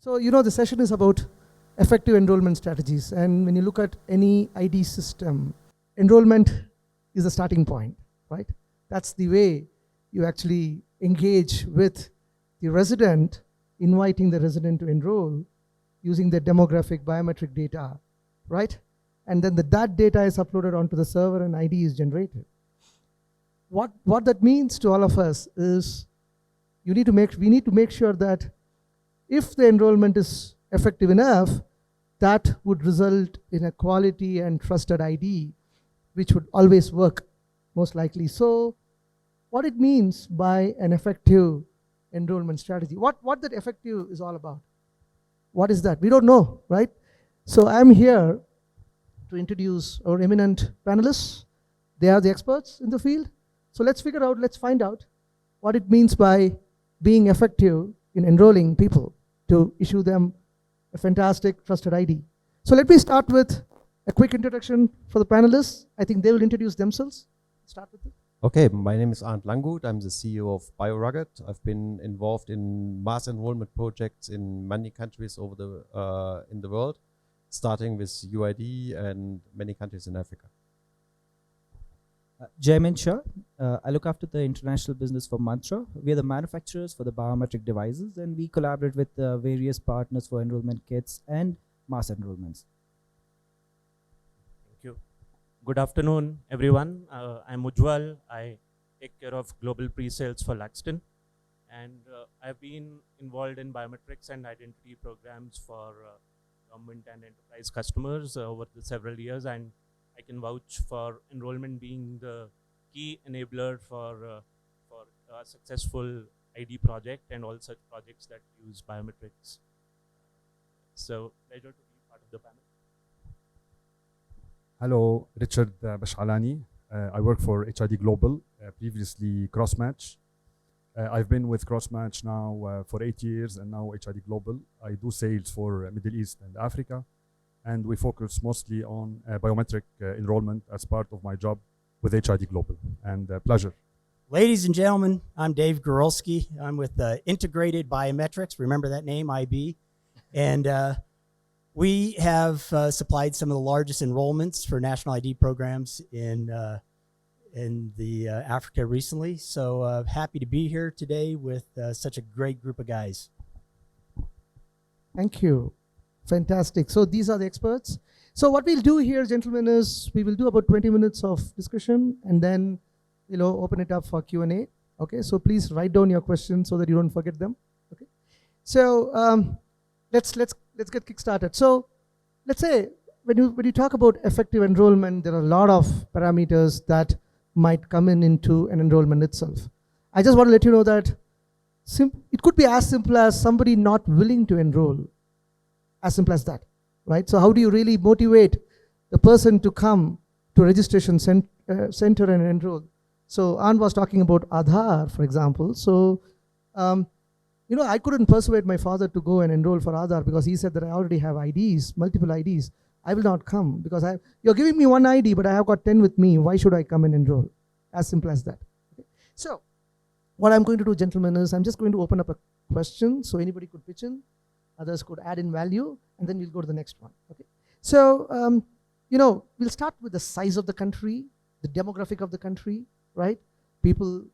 So, the session is about effective enrollment strategies. And when you look at any ID system, enrollment is the starting point, right? That's the way you actually engage with the resident, inviting the resident to enroll using the demographic biometric data, right? And then that data is uploaded onto the server and ID is generated. What that means to all of us is we need to make sure that if the enrollment is effective enough, that would result in a quality and trusted ID, which would always work, most likely. So what it means by an effective enrollment strategy, what that effective is all about. What is that? We don't know, right? So I'm here to introduce our eminent panelists. They are the experts in the field. So let's find out what it means by being effective in enrolling people to issue them a fantastic trusted ID. So let me start with a quick introduction for the panelists. I think they will introduce themselves. Start with it. Okay, my name is Arnd Langguth. I'm the CEO of BioRugged. I've been involved in mass enrollment projects in many countries over in the world, starting with UID and many countries in Africa. Jayminkumar, I look after the international business for Mantra. We are the manufacturers for the biometric devices, and we collaborate with various partners for enrollment kits and mass enrollments. Thank you. Good afternoon, everyone. I'm Ujjwal. I take care of global pre-sales for Laxton. And I've been involved in biometrics and identity programs for government and enterprise customers over the several years. And I can vouch for enrollment being the key enabler for a successful ID project and all such projects that use biometrics. So pleasure to be part of the panel. Hello, Richard Bechalany. I work for HID Global, previously Crossmatch. I've been with Crossmatch now for 8 years, and now HID Global. I do sales for Middle East and Africa, and we focus mostly on biometric enrollment as part of my job with HID Global. And pleasure. Ladies and gentlemen, I'm Dave Gerulski. I'm with Integrated Biometrics. Remember that name, IB. And we have supplied some of the largest enrollments for national ID programs in the Africa recently. So happy to be here today with such a great group of guys. Thank you. Fantastic. So these are the experts. So what we'll do here, gentlemen, is we will do about 20 minutes of discussion and then open it up for Q&A. Okay, so please write down your questions so that you don't forget them. Okay, so let's get kick-started. So let's say when you talk about effective enrollment, there are a lot of parameters that might come into an enrollment itself. I just want to let you know that it could be as simple as somebody not willing to enroll. As simple as that, right? So how do you really motivate the person to come to registration center and enroll? So Arnd was talking about Aadhaar, for example. So, I couldn't persuade my father to go and enroll for Aadhaar because he said that I already have IDs, multiple IDs. I will not come because you're giving me one ID, but I have got 10 with me. Why should I come and enroll? As simple as that. Okay. So what I'm going to do, gentlemen, is I'm just going to open up a question so anybody could pitch in. Others could add in value, and then we'll go to the next one. Okay. So, we'll start with the size of the country, the demographic of the country, right? People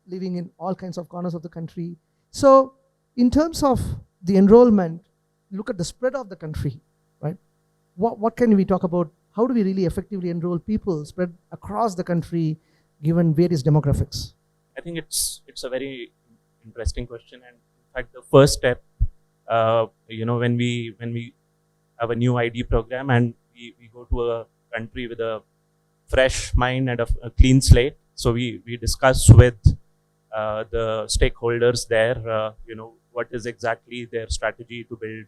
living in all kinds of corners of the country. So, in terms of the enrollment, look at the spread of the country, right? What can we talk about? How do we really effectively enroll people spread across the country, given various demographics? I think it's a very interesting question, and in fact, the first step. When we have a new ID program and we go to a country with a fresh mind and a clean slate. So we discuss with the stakeholders there, what is exactly their strategy to build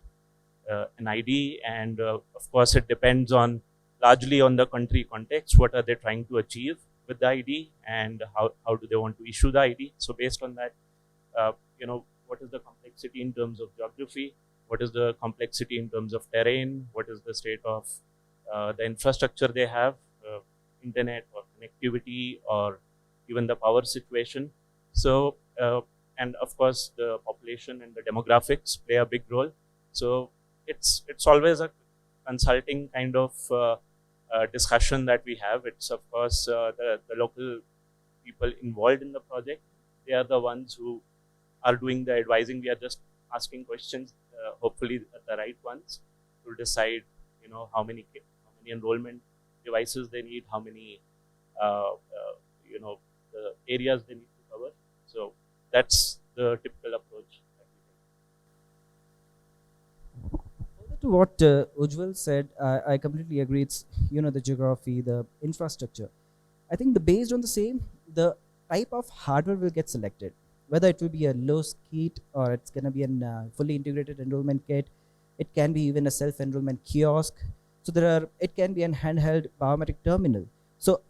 an ID. And of course, it depends largely on the country context. What are they trying to achieve with the ID and how do they want to issue the ID? So based on that, what is the complexity in terms of geography? What is the complexity in terms of terrain? What is the state of the infrastructure they have, internet or connectivity, or even the power situation? So, and of course, the population and the demographics play a big role. So it's always a consulting kind of discussion that we have. It's of course the local people involved in the project. They are the ones who are doing the advising. We are just asking questions, hopefully the right ones, to decide, how many enrollment devices they need, how many, the areas they need to cover. So that's the typical approach that we take. To what Ujjwal said, I completely agree. It's the geography, the infrastructure. I think based on the same, the type of hardware will get selected. Whether it will be a low kit or it's going to be a fully integrated enrollment kit, it can be even a self-enrollment kiosk. So it can be a handheld biometric terminal. So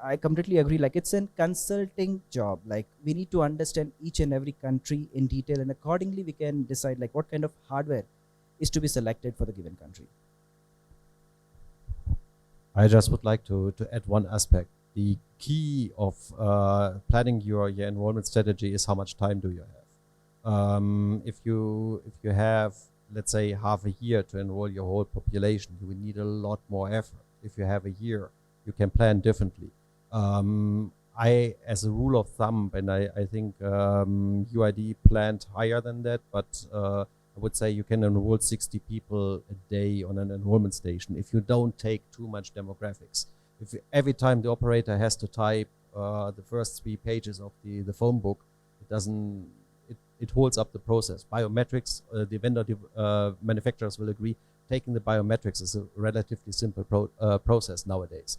I completely agree. Like, it's a consulting job. Like, we need to understand each and every country in detail, and accordingly we can decide like what kind of hardware is to be selected for the given country. I just would like to add one aspect. The key of planning your enrollment strategy is how much time do you have. If you have, let's say, half a year to enroll your whole population, you will need a lot more effort. If you have a year, you can plan differently. As a rule of thumb, and I think UID planned higher than that, but I would say you can enroll 60 people a day on an enrollment station if you don't take too much demographics. If every time the operator has to type the first 3 pages of the phone book, it holds up the process. Biometrics, the vendor manufacturers will agree, taking the biometrics is a relatively simple process nowadays.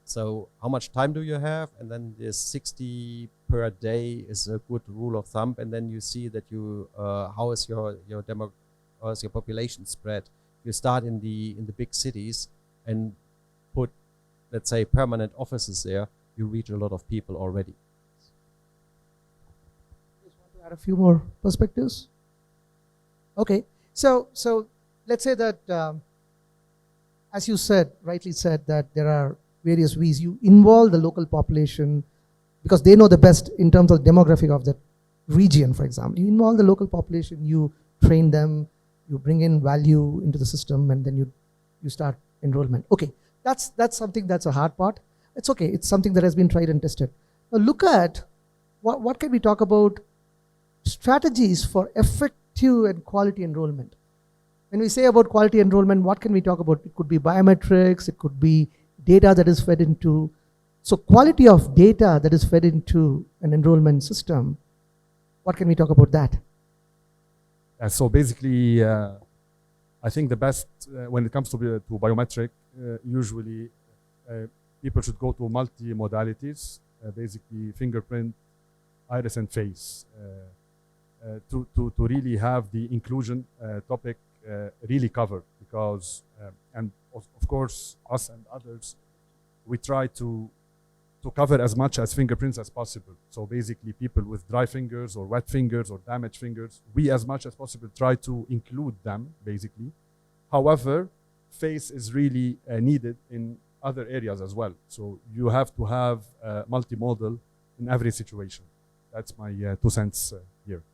So how much time do you have? And then the 60 per day is a good rule of thumb. And then you see that how is your population spread? You start in the big cities and put, let's say, permanent offices there. You reach a lot of people already. Just want to add a few more perspectives. Okay, so let's say that. As you said, rightly said, that there are various ways you involve the local population because they know the best in terms of demographic of that region, for example. You involve the local population, you train them, you bring in value into the system, and then you start enrollment. Okay, that's something that's a hard part. It's okay, it's something that has been tried and tested. Now look at what can we talk about strategies for effective and quality enrollment. When we say about quality enrollment, what can we talk about? It could be biometrics, it could be data that is fed into. So quality of data that is fed into an enrollment system, what can we talk about that? So basically, I think the best, when it comes to biometric, usually people should go to multi-modalities, basically fingerprint, iris and face, to really have the inclusion topic really covered, because and of course us and others, we try to cover as much as fingerprints as possible. So basically people with dry fingers or wet fingers or damaged fingers, we as much as possible try to include them basically. However, face is really needed in other areas as well. So you have to have multimodal in every situation. That's my 2 cents here.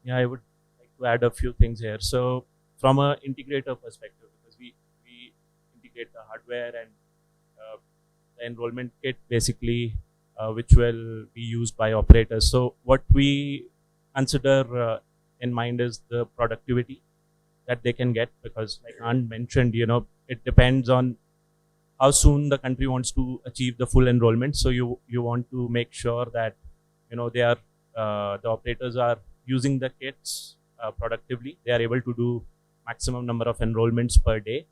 Yeah, I would like to add a few things here. So from an integrator perspective, because we integrate the hardware and the enrollment kit basically, which will be used by operators. So what we consider in mind is the productivity that they can get, because like Arnd mentioned, it depends on how soon the country wants to achieve the full enrollment. So you want to make sure that they are the operators are using the kits productively. They are able to do maximum number of enrollments per day.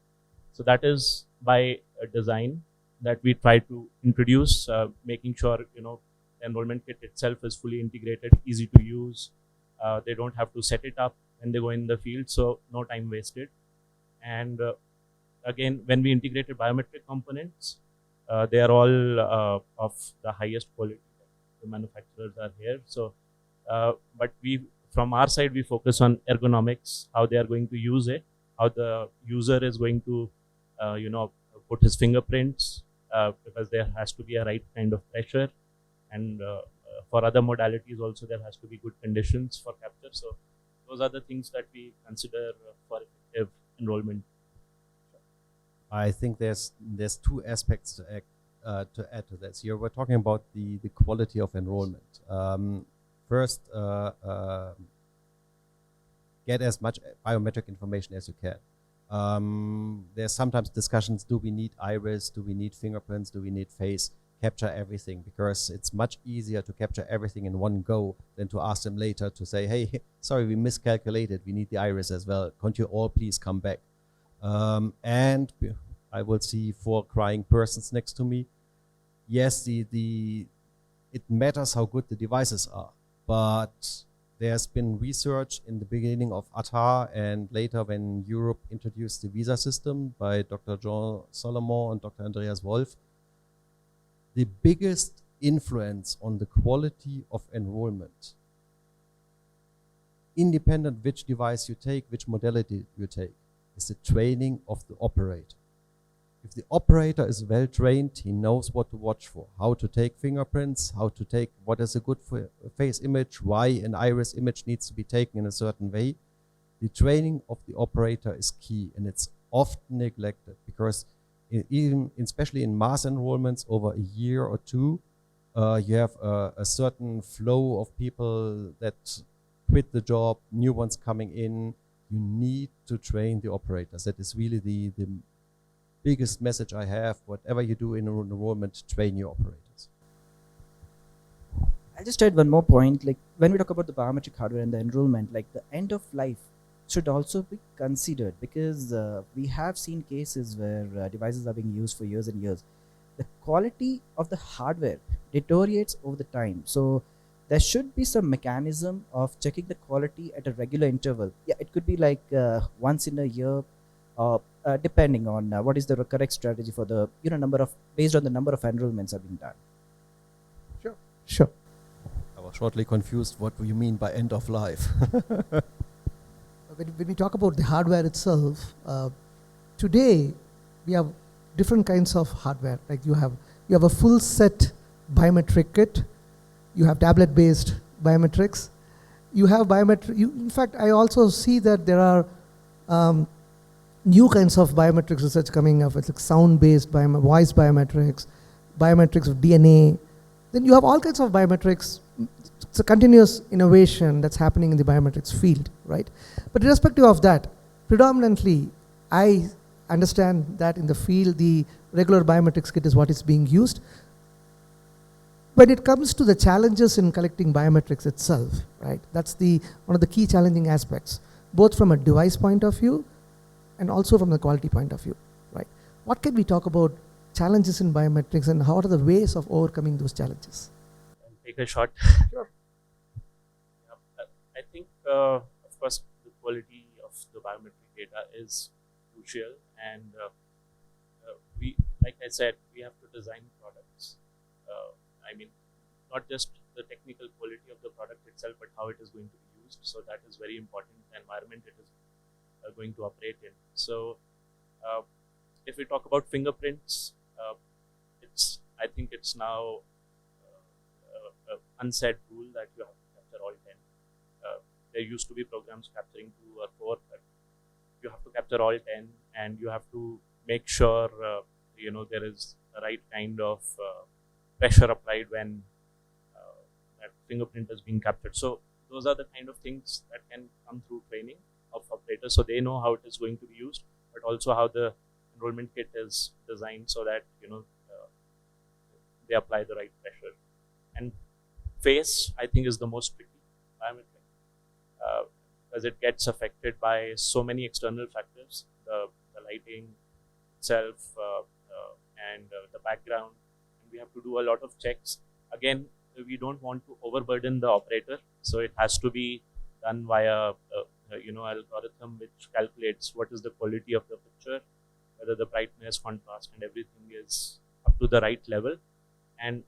So that is by design that we try to introduce, making sure the enrollment kit itself is fully integrated, easy to use. They don't have to set it up when they go in the field, so no time wasted. And again, when we integrated biometric components, they are all of the highest quality. The manufacturers are here. So, but from our side, we focus on ergonomics, how they are going to use it, how the user is going to, put his fingerprints, because there has to be a right kind of pressure. And for other modalities also, there has to be good conditions for capture. So those are the things that we consider for effective enrollment. I think there's two aspects to add to this. Here we're talking about the quality of enrollment. First, get as much biometric information as you can. There's sometimes discussions, do we need iris, do we need fingerprints, do we need face? Capture everything, because it's much easier to capture everything in one go than to ask them later to say, hey, sorry, we miscalculated, we need the iris as well. Can't you all please come back? And I will see 4 crying persons next to me. Yes, it matters how good the devices are, but there's been research in the beginning of ATA and later when Europe introduced the visa system by Dr. Jean Solomon and Dr. Andreas Wolf. The biggest influence on the quality of enrollment, independent which device you take, which modality you take, is the training of the operator. If the operator is well trained, he knows what to watch for, how to take fingerprints, how to take what is a good face image, why an iris image needs to be taken in a certain way. The training of the operator is key, and it's often neglected because especially in mass enrollments over a year or two, you have a certain flow of people that quit the job, new ones coming in. You need to train the operators. That is really the biggest message I have. Whatever you do in enrollment, train your operators. I'll just add one more point. Like when we talk about the biometric hardware and the enrollment, like the end of life should also be considered, because we have seen cases where devices are being used for years and years. The quality of the hardware deteriorates over the time. So there should be some mechanism of checking the quality at a regular interval. Yeah, it could be like once in a year, depending on what is the correct strategy for the based on the number of enrollments are being done. Sure. I was shortly confused. What do you mean by end of life? When we talk about the hardware itself, today we have different kinds of hardware. Like you have a full set biometric kit, you have tablet-based biometrics, you have biometric. In fact, I also see that there are new kinds of biometrics research coming up. It's like sound-based voice biometrics, biometrics of DNA. Then you have all kinds of biometrics. It's a continuous innovation that's happening in the biometrics field, right? But irrespective of that, predominantly, I understand that in the field, the regular biometrics kit is what is being used. When it comes to the challenges in collecting biometrics itself, right? That's one of the key challenging aspects, both from a device point of view and also from the quality point of view, right? What can we talk about challenges in biometrics and how are the ways of overcoming those challenges? Take a shot. Sure. I think, of course, the quality of the biometric data is crucial, and like I said, we have to design products. I mean, not just the technical quality of the product itself, but how it is going to be used. So that is very important. The environment it is going to operate in. So, if we talk about fingerprints, I think it's now an unsaid rule that you have to capture all 10. There used to be programs capturing 2 or 4, but you have to capture all 10, and you have to make sure there is the right kind of pressure applied when that fingerprint is being captured. So those are the kind of things that can come through training of operators, so they know how it is going to be used, but also how the enrollment kit is designed so that they apply the right pressure. And face, I think, is the most tricky biometric because it gets affected by so many external factors, the lighting itself and the background. And we have to do a lot of checks. Again, we don't want to overburden the operator, so it has to be done via algorithm which calculates what is the quality of the picture, whether the brightness, contrast, and everything is up to the right level, and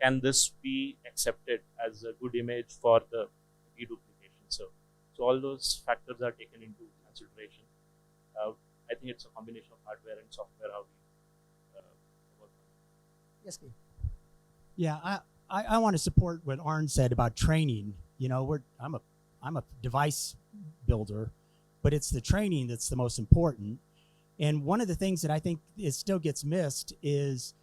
can this be accepted as a good image for the deduplication. So all those factors are taken into consideration. I think it's a combination of hardware and software how we work on it. Yes, Keith. Yeah, I want to support what Arnd said about training. I'm a device builder, but it's the training that's the most important. And one of the things that I think still gets missed is,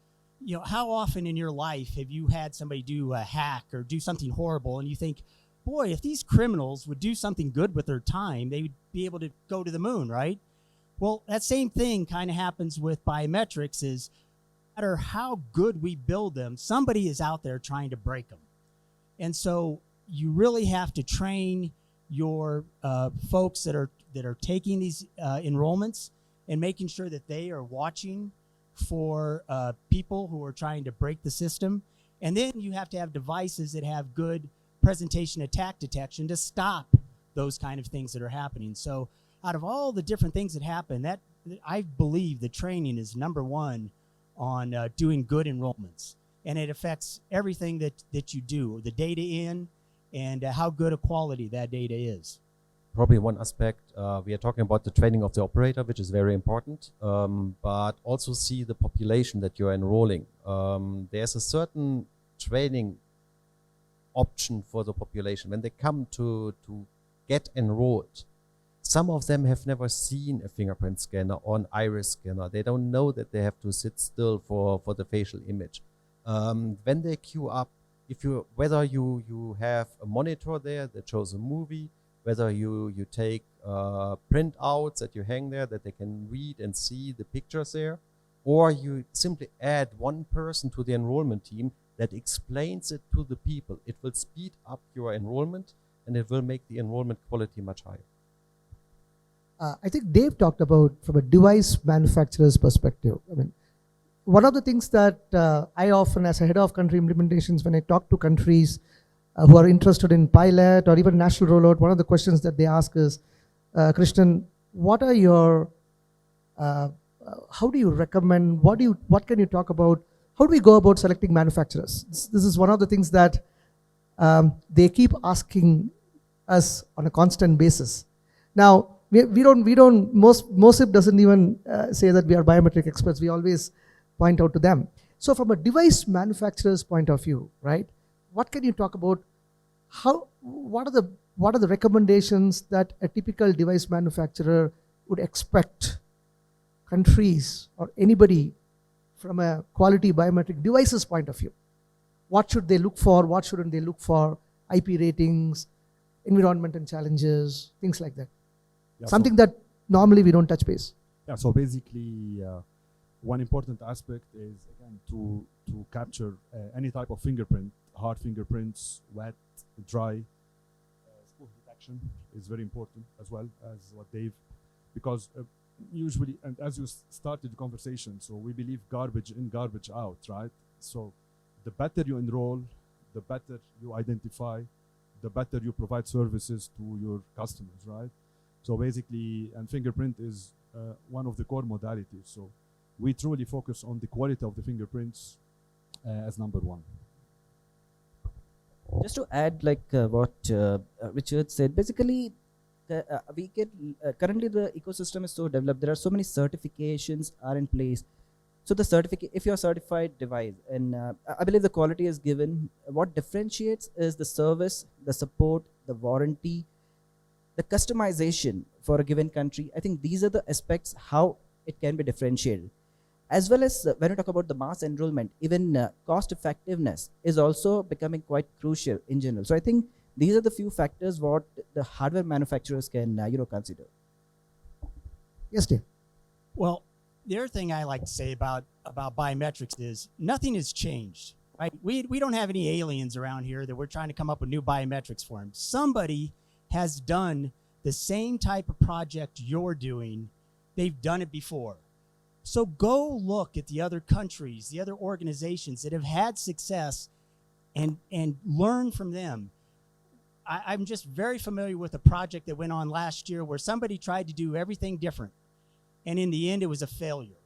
you know, how often in your life have you had somebody do a hack or do something horrible and you think, boy, if these criminals would do something good with their time, they would be able to go to the moon, right? Well, that same thing kind of happens with biometrics is no matter how good we build them, somebody is out there trying to break them. And so you really have to train your folks that are taking these enrollments and making sure that they are watching for people who are trying to break the system. And then you have to have devices that have good presentation attack detection to stop those kind of things that are happening. So out of all the different things that happen, that I believe the training is number one on doing good enrollments. And it affects everything that you do, the data in, and how good a quality that data is. Probably one aspect, we are talking about the training of the operator, which is very important, but also see the population that you're enrolling. There's a certain training option for the population. When they come to get enrolled, some of them have never seen a fingerprint scanner or an iris scanner. They don't know that they have to sit still for the facial image. When they queue up, whether you have a monitor there that shows a movie, whether you take printouts that you hang there that they can read and see the pictures there, or you simply add one person to the enrollment team that explains it to the people. It will speed up your enrollment and it will make the enrollment quality much higher. I think Dave talked about from a device manufacturer's perspective. I mean, one of the things that I often, as a head of country implementations, when I talk to countries who are interested in pilot or even national rollout, one of the questions that they ask is, Krishnan, what are your, how do you recommend, what can you talk about, how do we go about selecting manufacturers? This is one of the things that they keep asking us on a constant basis. Now, MOSIP doesn't even say that we are biometric experts. We always point out to them. So from a device manufacturer's point of view, right, what can you talk about? What are the recommendations that a typical device manufacturer would expect countries or anybody from a quality biometric devices point of view? What should they look for? What shouldn't they look for? IP ratings, environmental challenges, things like that. Yeah, something that normally we don't touch base. Yeah, so basically one important aspect is, again, to capture any type of fingerprint, hard fingerprints, wet, dry. Spoof detection is very important as well as what Dave, because usually, and as you started the conversation, so we believe garbage in, garbage out, right? So the better you enroll, the better you identify, the better you provide services to your customers, right? So basically, and fingerprint is one of the core modalities. So we truly focus on the quality of the fingerprints as number one. Just to add, like what Richard said, basically, we get currently the ecosystem is so developed. There are so many certifications are in place. So the certificate, if you're a certified device, and I believe the quality is given. What differentiates is the service, the support, the warranty, the customization for a given country. I think these are the aspects how it can be differentiated. As well as when you talk about the mass enrollment, even cost effectiveness is also becoming quite crucial in general. So I think these are the few factors what the hardware manufacturers can consider. Yes, Dave. Well, the other thing I like to say about biometrics is nothing has changed. Right? We don't have any aliens around here that we're trying to come up with new biometrics for them. Somebody has done the same type of project you're doing. They've done it before. So go look at the other countries, the other organizations that have had success and learn from them. I'm just very familiar with a project that went on last year where somebody tried to do everything different. And in the end, it was a failure.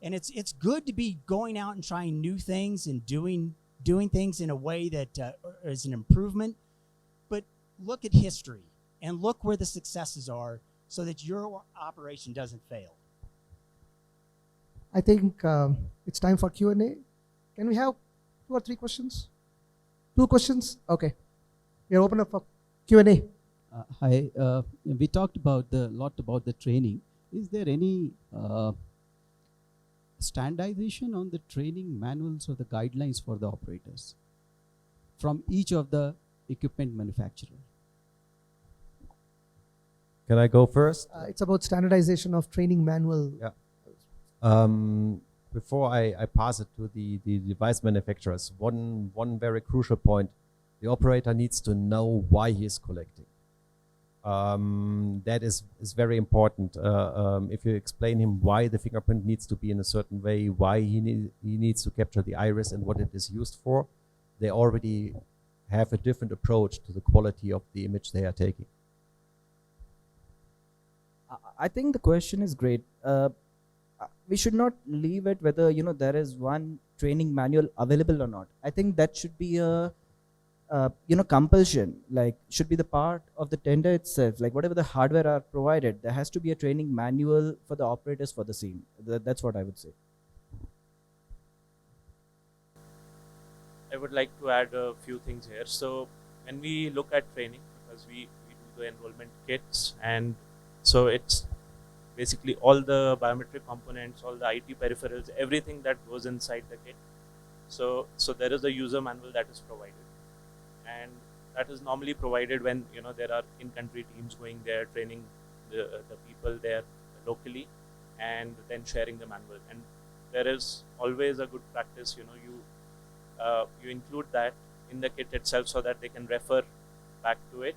And it's good to be going out and trying new things and doing things in a way that is an improvement. But look at history and look where the successes are so that your operation doesn't fail. I think it's time for Q&A. Can we have 2 or 3 questions? 2 questions? Okay. We're open up for Q&A. Hi. We talked about lot about the training. Is there any standardization on the training manuals or the guidelines for the operators from each of the equipment manufacturer? Can I go first? It's about standardization of training manual. Yeah. Before I pass it to the device manufacturers, one very crucial point: the operator needs to know why he is collecting. That is very important. If you explain him why the fingerprint needs to be in a certain way, why he needs to capture the iris and what it is used for, they already have a different approach to the quality of the image they are taking. I think the question is great. We should not leave it whether there is one training manual available or not. I think that should be a compulsion, like should be the part of the tender itself. Like whatever the hardware are provided, there has to be a training manual for the operators for the same. That's what I would say. I would like to add a few things here. So when we look at training, because we do the enrollment kits, and so it's basically all the biometric components, all the IT peripherals, everything that goes inside the kit. So there is a user manual that is provided, and that is normally provided when there are in-country teams going there, training the people there locally, and then sharing the manual. And there is always a good practice, you include that in the kit itself so that they can refer back to it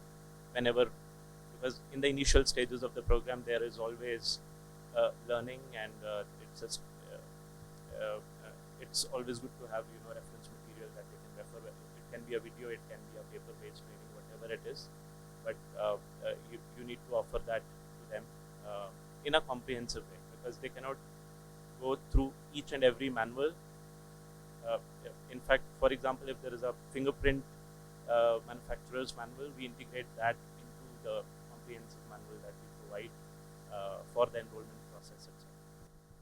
whenever, because in the initial stages of the program there is always learning, and it's always good to have reference material that they can refer. It can be a video, it can be a paper-based training, whatever it is, but you need to offer that to them in a comprehensive way, because they cannot go through each and every manual. In fact, for example, if there is a fingerprint manufacturer's manual, we integrate that into the comprehensive manual that we provide for the enrollment process itself.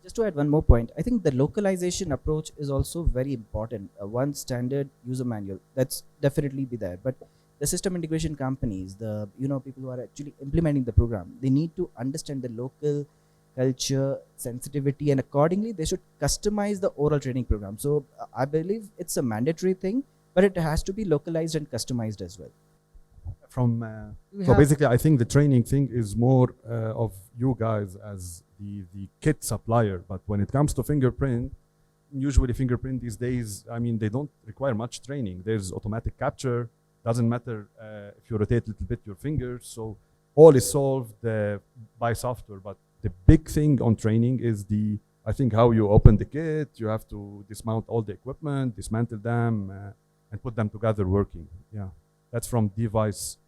Just to add one more point, I think the localization approach is also very important. One standard user manual, that's definitely be there, but the system integration companies, the people who are actually implementing the program, they need to understand the local culture, sensitivity, and accordingly they should customize the oral training program. So I believe it's a mandatory thing, but it has to be localized and customized as well. So basically, I think the training thing is more of you guys as the kit supplier. But when it comes to fingerprint, usually fingerprint these days, I mean, they don't require much training. There's automatic capture. Doesn't matter if you rotate a little bit your fingers. So all is solved by software. But the big thing on training is I think how you open the kit. You have to dismount all the equipment, dismantle them, and put them together working. Yeah, that's from device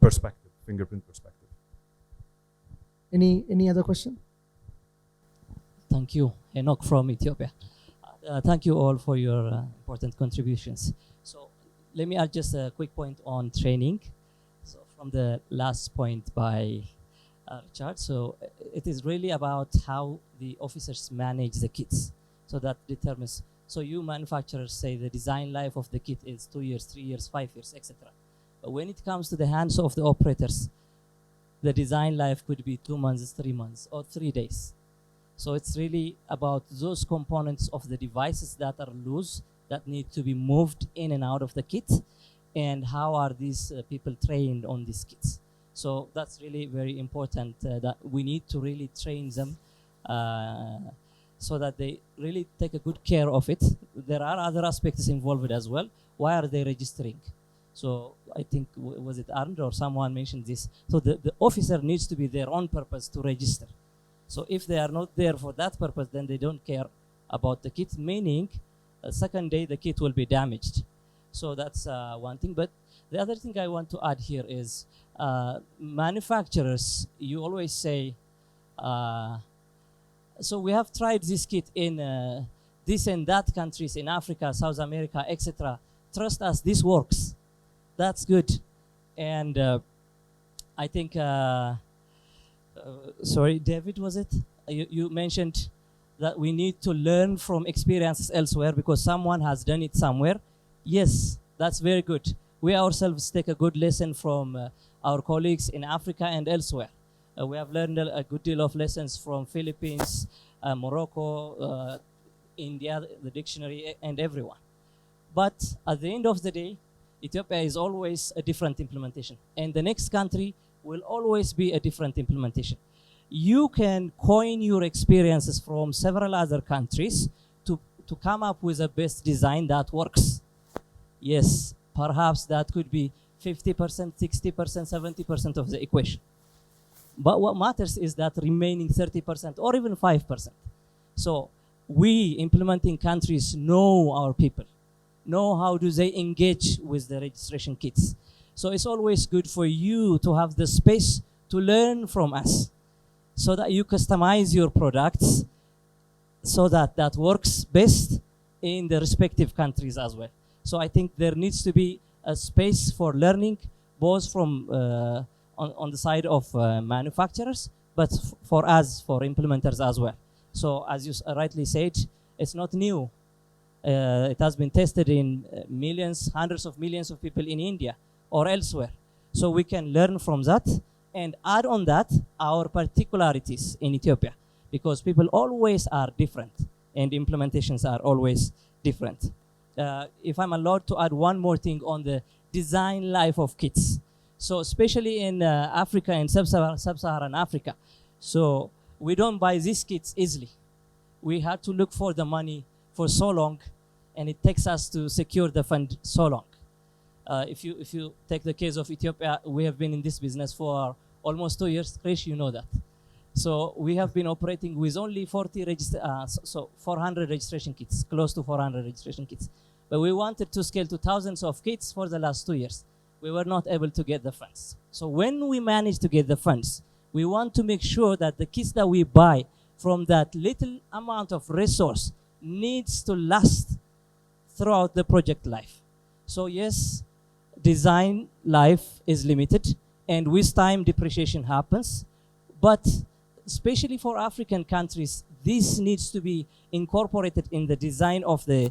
perspective, fingerprint perspective. Any other question? Thank you, Enoch from Ethiopia. Thank you all for your important contributions. So let me add just a quick point on training. So from the last point by Richard, so it is really about how the officers manage the kits. So that determines, so you manufacturers say the design life of the kit is 2 years, 3 years, 5 years, etc. But when it comes to the hands of the operators, the design life could be 2 months, 3 months, or 3 days. So it's really about those components of the devices that are loose, that need to be moved in and out of the kit, and how are these people trained on these kits. So that's really very important, that we need to really train them so that they really take a good care of it. There are other aspects involved as well. Why are they registering? So I think, was it Arnd or someone mentioned this? So the officer needs to be there on purpose to register. So if they are not there for that purpose, then they don't care about the kit, meaning second day the kit will be damaged. So that's one thing. But the other thing I want to add here is manufacturers, you always say, so we have tried this kit in this and that countries, in Africa, South America, etc. Trust us, this works. That's good. And I think, sorry, David, was it? You mentioned that we need to learn from experiences elsewhere because someone has done it somewhere. Yes, that's very good. We ourselves take a good lesson from our colleagues in Africa and elsewhere. We have learned a good deal of lessons from Philippines, Morocco, India, the dictionary, and everyone. But at the end of the day, Ethiopia is always a different implementation, and the next country will always be a different implementation. You can coin your experiences from several other countries to come up with a best design that works. Yes, perhaps that could be 50%, 60%, 70% of the equation. But what matters is that remaining 30% or even 5%. So we implementing countries know our people, know how do they engage with the registration kits. So it's always good for you to have the space to learn from us so that you customize your products so that that works best in the respective countries as well. So I think there needs to be a space for learning, both from on the side of manufacturers, but for us, for implementers as well. So as you rightly said, it's not new. It has been tested in millions, hundreds of millions of people in India or elsewhere. So we can learn from that and add on that our particularities in Ethiopia, because people always are different and implementations are always different. If I'm allowed to add one more thing on the design life of kits. So especially in Africa and sub-Saharan Africa. So we don't buy these kits easily. We had to look for the money for so long, and it takes us to secure the fund so long. If you take the case of Ethiopia, we have been in this business for almost 2 years. Krish, you know that. So we have been operating with only 400 registration kits, close to 400 registration kits. But we wanted to scale to thousands of kits for the last 2 years. We were not able to get the funds. So when we managed to get the funds, we want to make sure that the kits that we buy from that little amount of resource needs to last throughout the project life. So yes, design life is limited, and with time depreciation happens, but especially for African countries, this needs to be incorporated in the design of the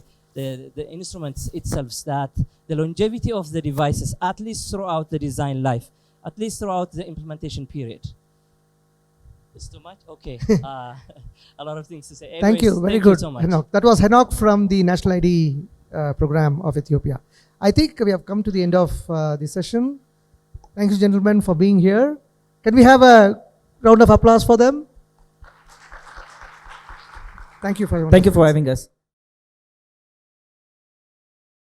instruments itself, that the longevity of the devices, at least throughout the design life, at least throughout the implementation period. It's too much? Okay. A lot of things to say. Anyways, thank you. Very thank good, you so much. Henok. That was Henok from the National ID program of Ethiopia. I think we have come to the end of the session. Thank you, gentlemen, for being here. Can we have a round of applause for them? Thank you for Thank you for having us.